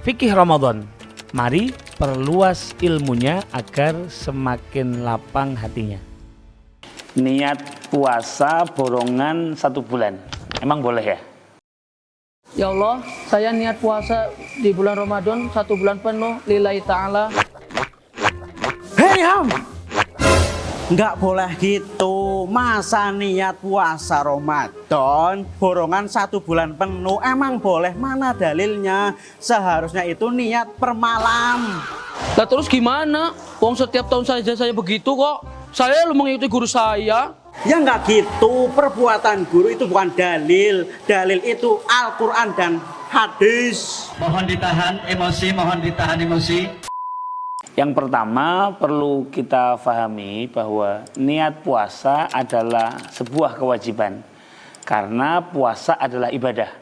Fikih Ramadan. Mari perluas ilmunya agar semakin lapang hatinya. Niat puasa borongan 1 bulan, emang boleh ya? Ya Allah, saya niat puasa di bulan Ramadan 1 bulan penuh lillahi ta'ala. Hei Ham, nggak boleh gitu. Masa niat puasa Ramadan borongan 1 bulan penuh, emang boleh? Mana dalilnya? Seharusnya itu niat per malam. Nah terus gimana? Wong setiap tahun saja saya begitu kok. Saya lu mengikuti guru saya. Ya nggak gitu, perbuatan guru itu bukan dalil. Dalil itu Al-Quran dan hadis. Mohon ditahan emosi. Yang pertama perlu kita pahami bahwa niat puasa adalah sebuah kewajiban. Karena puasa adalah ibadah.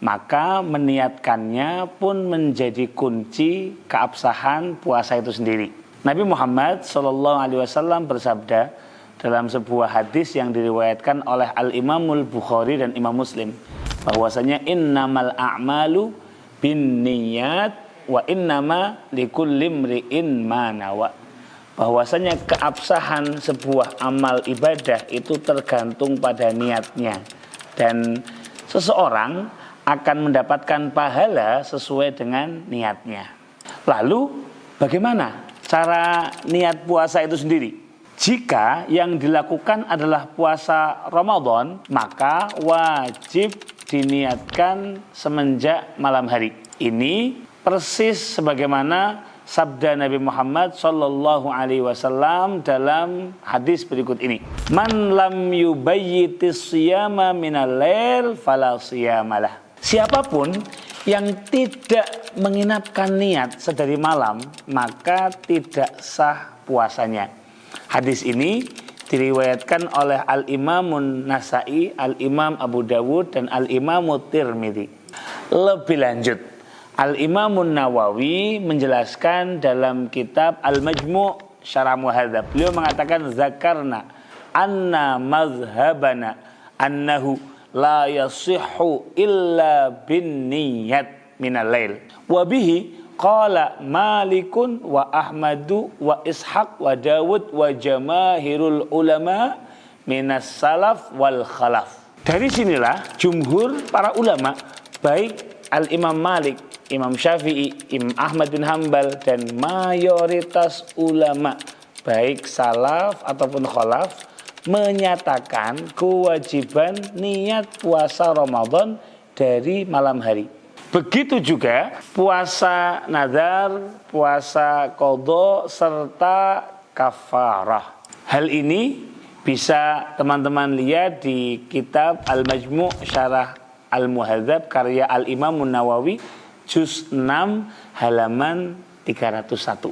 Maka meniatkannya pun menjadi kunci keabsahan puasa itu sendiri. Nabi Muhammad SAW bersabda dalam sebuah hadis yang diriwayatkan oleh Al-Imamul Bukhari dan Imam Muslim, bahwasanya innamal a'malu binniyat wa innama likulli imri'in ma nawa. Bahwasanya keabsahan sebuah amal ibadah itu tergantung pada niatnya, dan seseorang akan mendapatkan pahala sesuai dengan niatnya. Lalu bagaimana cara niat puasa itu sendiri? Jika yang dilakukan adalah puasa Ramadan, maka wajib diniatkan semenjak malam hari. Ini persis sebagaimana sabda Nabi Muhammad SAW dalam hadis berikut ini. Man lam yubayyitis siyama minal lail fala siyamalah. Siapapun yang tidak menginapkan niat sedari malam, maka tidak sah puasanya. Hadis ini diriwayatkan oleh Al-Imamun Nasa'i, Al-Imam Abu Dawud, dan Al-Imamut Tirmidzi. Lebih lanjut, Al-Imamun Nawawi menjelaskan dalam kitab Al-Majmu' Syarah Muhadzab. Beliau mengatakan zakarna anna mazhabana annahu la yasihhu illa bin niyat minal lail. Wa bihi qala Malikun wa Ahmadu wa Ishaq wa Dawud wa jamaahirul ulama minas salaf wal khalaf. Dari sinilah jumhur para ulama, baik Al-Imam Malik, Imam Syafi'i, Imam Ahmad bin Hanbal, dan mayoritas ulama baik salaf ataupun khalaf menyatakan kewajiban niat puasa Ramadan dari malam hari. Begitu juga puasa nazar, puasa qadha, serta kafarah. Hal ini bisa teman-teman lihat di kitab Al-Majmu' Syarah Al-Muhadzab karya Al-Imam Nawawi juz 6 halaman 301.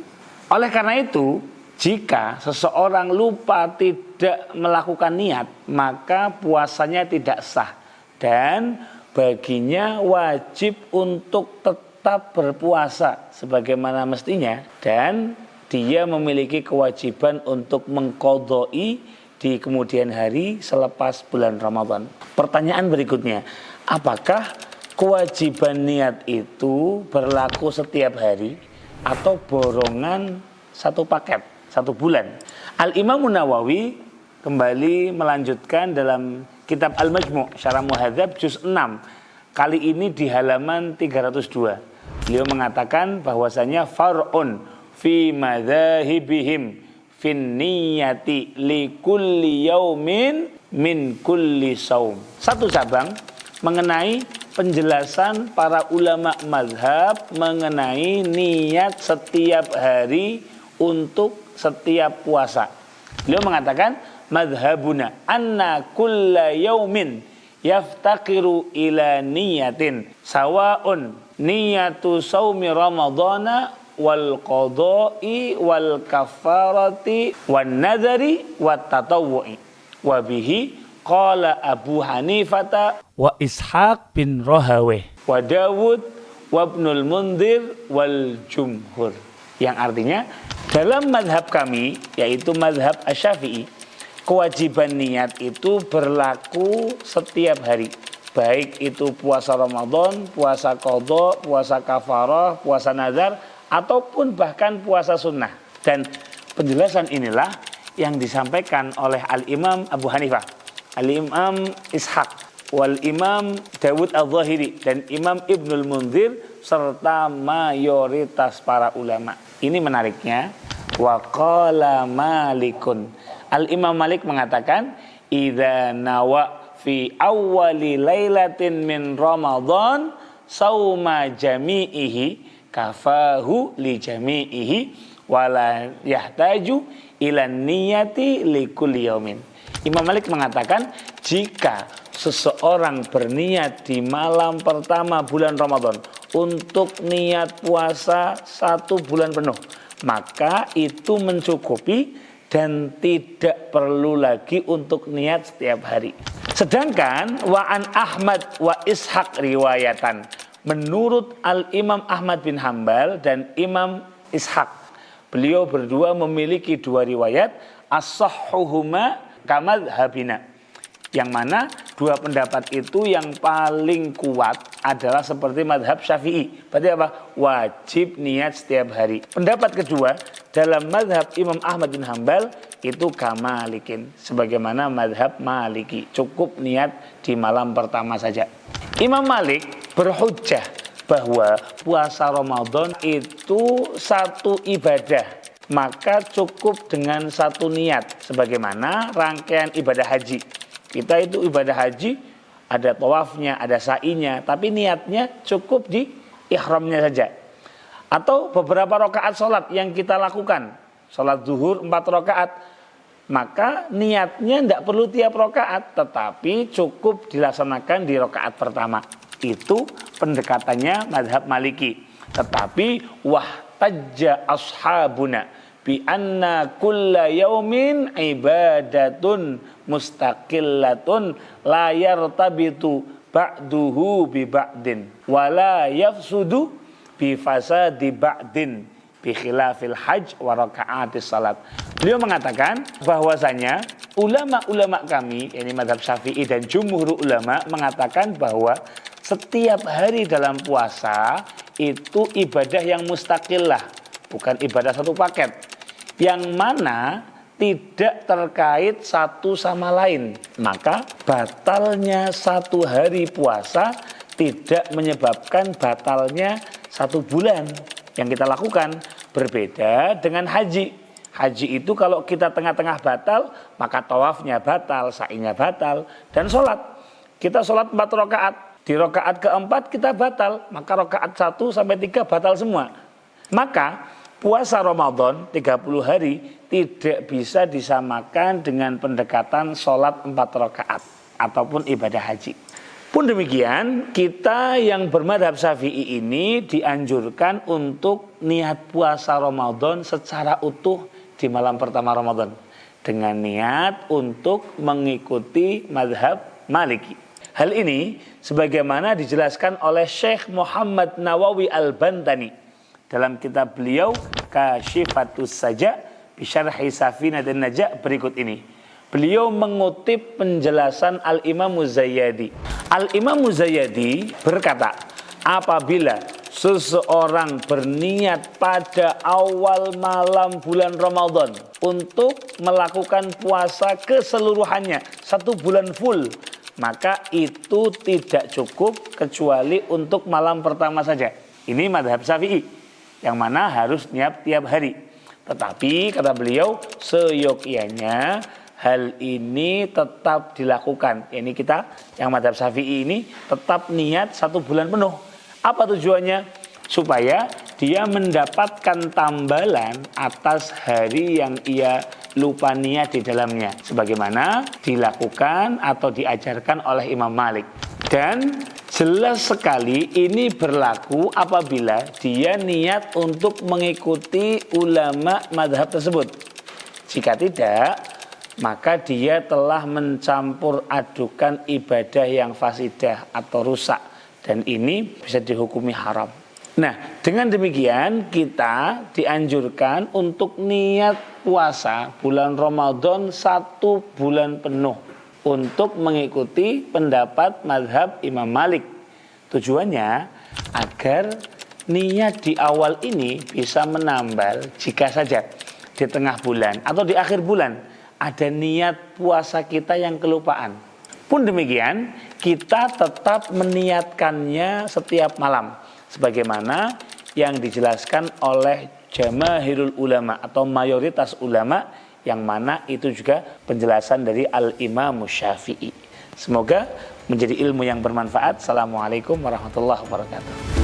Oleh karena itu, jika seseorang lupa tidak melakukan niat, maka puasanya tidak sah dan baginya wajib untuk tetap berpuasa sebagaimana mestinya, dan dia memiliki kewajiban untuk mengqadai di kemudian hari selepas bulan Ramadan. Pertanyaan berikutnya, apakah kewajiban niat itu berlaku setiap hari atau borongan 1 paket 1 bulan? Al-Imam Nawawi kembali melanjutkan dalam kitab Al-Majmu' Syarah Muhadzab juz 6, kali ini di halaman 302. Beliau mengatakan bahwasanya far'un fi madzahibihim fin niyati li kulli yaumin min kulli saum. Satu cabang mengenai penjelasan para ulama mazhab mengenai niat setiap hari untuk setiap puasa. Beliau mengatakan madhabuna anna kulla yaumin yaftaqiru ila niyatin sawaun niyatu saumi ramadana wal qada'i wal kafarati wan nadari wat tatawwu'i wa bihi qala Abu Hanifata wa Ishaq bin Rahaweh wa Dawud wa Ibnul Mundhir wal jumhur. Yang artinya dalam mazhab kami, yaitu mazhab Asy-Syafi'i, kewajiban niat itu berlaku setiap hari, baik itu puasa Ramadan, puasa qadha, puasa kafarah, puasa nazar, ataupun bahkan puasa sunnah. Dan penjelasan inilah yang disampaikan oleh Al-Imam Abu Hanifah, Al-Imam Ishaq, Wal-Imam Dawud Al-Zahiri, dan Imam Ibnul Munzir, serta mayoritas para ulama. Ini menariknya, wa qala Malikun. Al-Imam Malik mengatakan, idza nawa fi awwali lailatin min Ramadan sauma jami'ihi kafahu li jami'ihi wala yahtaju ila niyati li kulli yaumin. Imam Malik mengatakan, jika seseorang berniat di malam pertama bulan Ramadan untuk niat puasa 1 bulan penuh, maka itu mencukupi dan tidak perlu lagi untuk niat setiap hari. Sedangkan wa'an Ahmad wa Ishaq riwayatan, menurut Al-Imam Ahmad bin Hambal dan Imam Ishaq, beliau berdua memiliki 2 riwayat, as-sahhuhuma kamadhabina, yang mana 2 pendapat itu yang paling kuat adalah seperti madhab Syafi'i. Berarti apa? Wajib niat setiap hari. Pendapat kedua dalam madhab Imam Ahmad bin Hambal itu kamalikin, sebagaimana madhab Maliki, cukup niat di malam pertama saja. Imam Malik berhujjah bahwa puasa Ramadan itu satu ibadah, maka cukup dengan 1 niat, sebagaimana rangkaian ibadah haji. Kita itu ibadah haji, ada tawafnya, ada sa'inya, tapi niatnya cukup di ihramnya saja. Atau beberapa rakaat sholat yang kita lakukan, sholat zuhur 4 rakaat, maka niatnya tidak perlu tiap rakaat, tetapi cukup dilaksanakan di rakaat pertama. Itu pendekatannya madhab Maliki. Tetapi wahtajja ashabuna bi anna kulla yaumin ibadatun mustaqillatun la yartabitu ba'duhu bi ba'din wa la yafsudu bi fasadi ba'din bi khilafil hajj wa raka'atis salat. Beliau mengatakan bahwasanya ulama-ulama kami, yakni mazhab Syafi'i dan jumhur ulama, mengatakan bahwa setiap hari dalam puasa itu ibadah yang mustaqillah, bukan ibadah satu paket, yang mana tidak terkait satu sama lain. Maka batalnya 1 hari puasa tidak menyebabkan batalnya 1 bulan yang kita lakukan. Berbeda dengan haji. Haji itu kalau kita tengah-tengah batal, maka tawafnya batal, sa'inya batal, dan sholat. Kita sholat 4 rakaat. Di rakaat keempat kita batal, maka rakaat 1 sampai 3 batal semua. Maka puasa Ramadan 30 hari tidak bisa disamakan dengan pendekatan sholat 4 rakaat ataupun ibadah haji. Pun demikian, kita yang bermadhab Syafi'i ini dianjurkan untuk niat puasa Ramadan secara utuh di malam pertama Ramadan dengan niat untuk mengikuti madhab Maliki. Hal ini sebagaimana dijelaskan oleh Syekh Muhammad Nawawi Al-Bantani dalam kitab beliau Kasyifatus Saja bi Syarhi Safinatin Najah berikut ini. Beliau mengutip penjelasan Al-Imam Muzayyadi. Al-Imam Muzayyadi berkata, apabila seseorang berniat pada awal malam bulan Ramadan untuk melakukan puasa keseluruhannya 1 bulan full, maka itu tidak cukup kecuali untuk malam pertama saja. Ini madhab Syafi'i, yang mana harus niat tiap hari. Tetapi kata beliau, seyogyanya hal ini tetap dilakukan. Ini kita yang madhab Syafi'i ini tetap niat 1 bulan penuh. Apa tujuannya? Supaya dia mendapatkan tambalan atas hari yang ia lupa niat di dalamnya, sebagaimana dilakukan atau diajarkan oleh Imam Malik. Dan jelas sekali ini berlaku apabila dia niat untuk mengikuti ulama madhab tersebut. Jika tidak, maka dia telah mencampur adukan ibadah yang fasidah atau rusak, dan ini bisa dihukumi haram. Nah, dengan demikian kita dianjurkan untuk niat puasa bulan Ramadan 1 bulan penuh. untuk mengikuti pendapat mazhab Imam Malik. Tujuannya agar niat di awal ini bisa menambal jika saja di tengah bulan atau di akhir bulan ada niat puasa kita yang kelupaan. Pun demikian, kita tetap meniatkannya setiap malam sebagaimana yang dijelaskan oleh jamaahirul ulama atau mayoritas ulama, yang mana itu juga penjelasan dari Al-Imam Syafi'i. Semoga menjadi ilmu yang bermanfaat. Assalamualaikum warahmatullahi wabarakatuh.